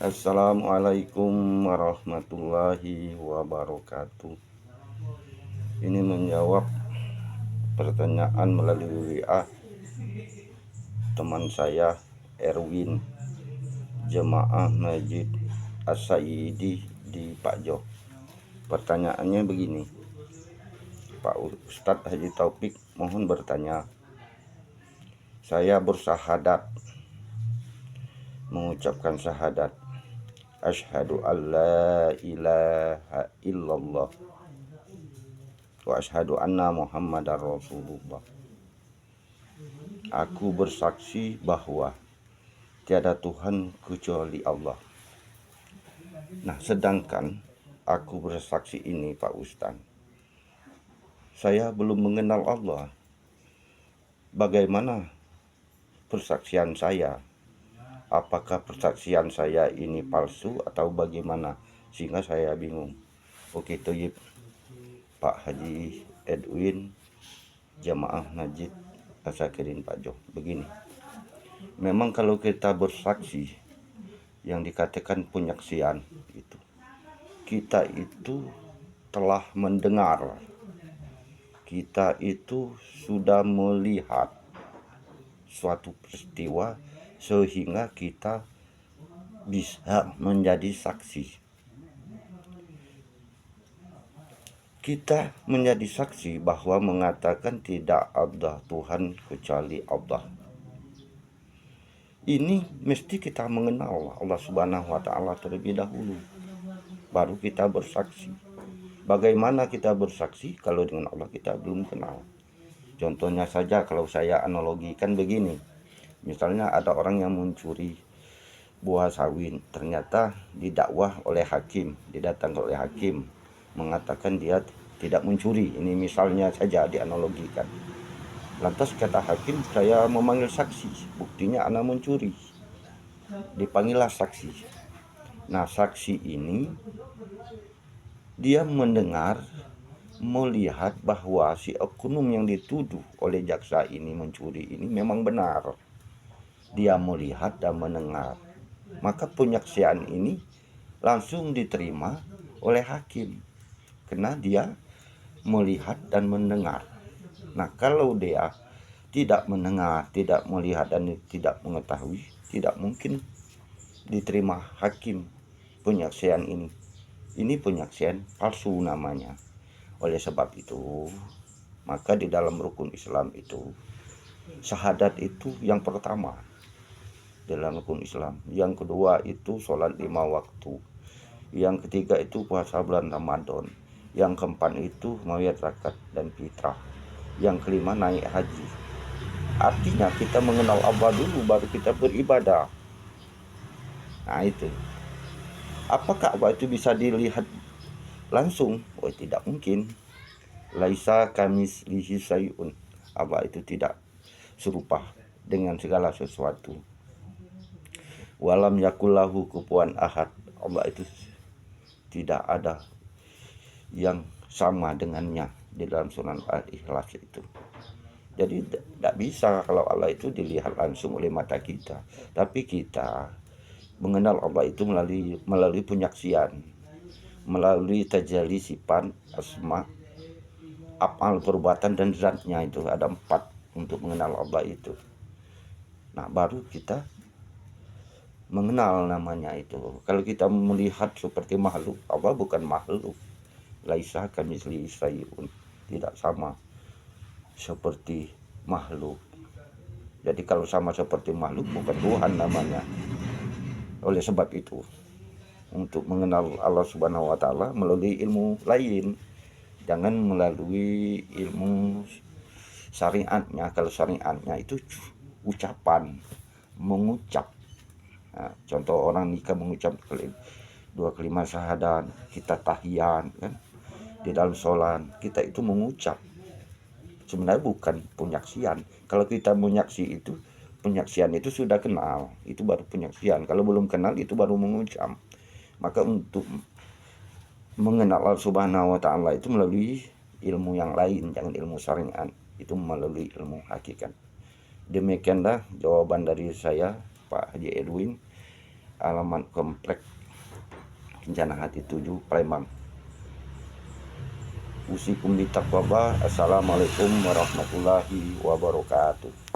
Assalamualaikum warahmatullahi wabarakatuh. Ini menjawab pertanyaan melalui WA teman saya Erwin, Jemaah Masjid As-Sayyidi di Pak Jo. Pertanyaannya begini, Pak Ustadz Haji Taufik mohon bertanya. Saya bersyahadat, mengucapkan syahadat, asyhadu alla ilaha illallah wa asyhadu anna muhammadar rasulullah. Aku bersaksi bahwa tiada Tuhan kecuali Allah. Nah, sedangkan aku bersaksi ini, Pak Ustaz, saya belum mengenal Allah. Bagaimana persaksian saya? Apakah persaksian saya ini palsu atau bagaimana? Sehingga saya bingung. Oke, toyib. Pak Haji Edwin, Jamaah Masjid As-Sakirin Pak Jo. Begini, memang kalau kita bersaksi yang dikatakan penyaksian itu, kita itu telah mendengar, kita itu sudah melihat suatu peristiwa sehingga kita bisa menjadi saksi. Kita menjadi saksi bahwa mengatakan tidak ada Tuhan kecuali Allah. Ini mesti kita mengenal Allah Subhanahu wa Ta'ala terlebih dahulu, baru kita bersaksi. Bagaimana kita bersaksi kalau dengan Allah kita belum kenal? Contohnya saja, kalau saya analogikan begini, misalnya ada orang yang mencuri buah sawin, ternyata didakwah oleh hakim, didatangkan oleh hakim, mengatakan dia tidak mencuri. Ini misalnya saja dianalogikan. Lantas kata hakim, saya memanggil saksi, buktinya anak mencuri. Dipanggillah saksi. Nah, saksi ini dia mendengar, melihat bahwa si oknum yang dituduh oleh jaksa ini mencuri ini memang benar. Dia melihat dan mendengar. Maka penyaksian ini langsung diterima oleh hakim karena dia melihat dan mendengar. Nah, kalau dia tidak mendengar, tidak melihat dan tidak mengetahui, tidak mungkin diterima hakim penyaksian ini. Ini penyaksian palsu namanya. Oleh sebab itu, maka di dalam rukun Islam itu, syahadat itu yang pertama dalam rukun Islam. Yang kedua itu sholat 5 waktu. Yang ketiga itu puasa bulan Ramadan. Yang keempat itu mawiyat zakat dan fitrah. Yang kelima naik haji. Artinya kita mengenal Allah dulu baru kita beribadah. Nah itu. Apakah Allah itu bisa dilihat langsung? Oh, tidak mungkin. Laisa kamitslihi syai'un. Allah itu tidak serupa dengan segala sesuatu. Walam yakullahu kufuwan ahad. Allah itu tidak ada yang sama dengannya di dalam surah Al-Ikhlas itu. Jadi tidak bisa kalau Allah itu dilihat langsung oleh mata kita. Tapi kita mengenal Allah itu melalui penyaksian, melalui tajalli sifat, asma, afal, perbuatan dan zatnya. Itu ada 4 untuk mengenal Allah itu. Nah, baru kita mengenal namanya itu. Kalau kita melihat seperti makhluk, Allah bukan makhluk. Laisa kamitslihi syai'un, tidak sama seperti makhluk. Jadi kalau sama seperti makhluk bukan Tuhan namanya. Oleh sebab itu, untuk mengenal Allah Subhanahu wa Ta'ala melalui ilmu lain, jangan melalui ilmu syariatnya. Kalau syariatnya itu ucapan, mengucap. Nah, contoh orang nikah mengucap 2 kalimat syahadat, kita tahiyat kan, di dalam sholat kita itu mengucap. Sebenarnya bukan penyaksian. Kalau kita menyaksi itu, penyaksian itu sudah kenal, itu baru penyaksian. Kalau belum kenal itu baru mengucap. Maka untuk mengenal Allah Subhanahu wa Ta'ala itu melalui ilmu yang lain, jangan ilmu syariat, itu melalui ilmu hakikat. Demikianlah jawaban dari saya, Pak Haji Edwin. alamat komplek Kencana Hati 7 Palembang. Usikum bitaqwallah. Assalamualaikum warahmatullahi wabarakatuh.